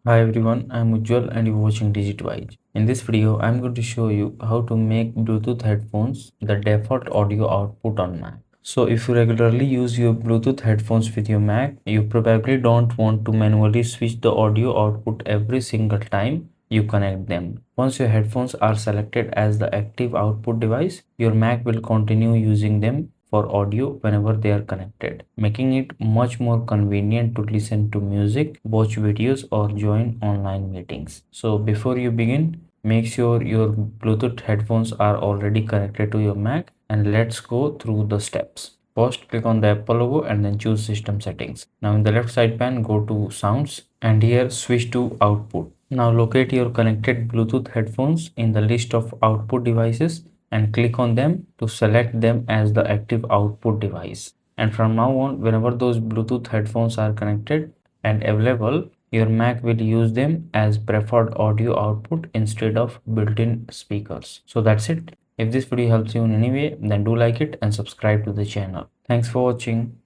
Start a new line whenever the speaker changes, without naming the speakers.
Hi everyone, I'm Ujjwal and you're watching DigitWise. In this video, I'm going to show you how to make Bluetooth headphones the default audio output on Mac. So if you regularly use your Bluetooth headphones with your Mac, you probably don't want to manually switch the audio output every single time you connect them. Once your headphones are selected as the active output device, your Mac will continue using them for audio whenever they are connected, making it much more convenient to listen to music, watch videos, or join online meetings. So before you begin, make sure your Bluetooth headphones are already connected to your Mac, and let's go through the steps. First, click on the Apple logo and then choose System Settings. Now in the left side pane, go to Sounds and here switch to Output. Now locate your connected Bluetooth headphones in the list of output devices and click on them to select them as the active output device. And from now on, whenever those Bluetooth headphones are connected and available, your Mac will use them as preferred audio output instead of built-in speakers. So that's it. If this video helps you in any way, then do like it and subscribe to the channel. Thanks for watching.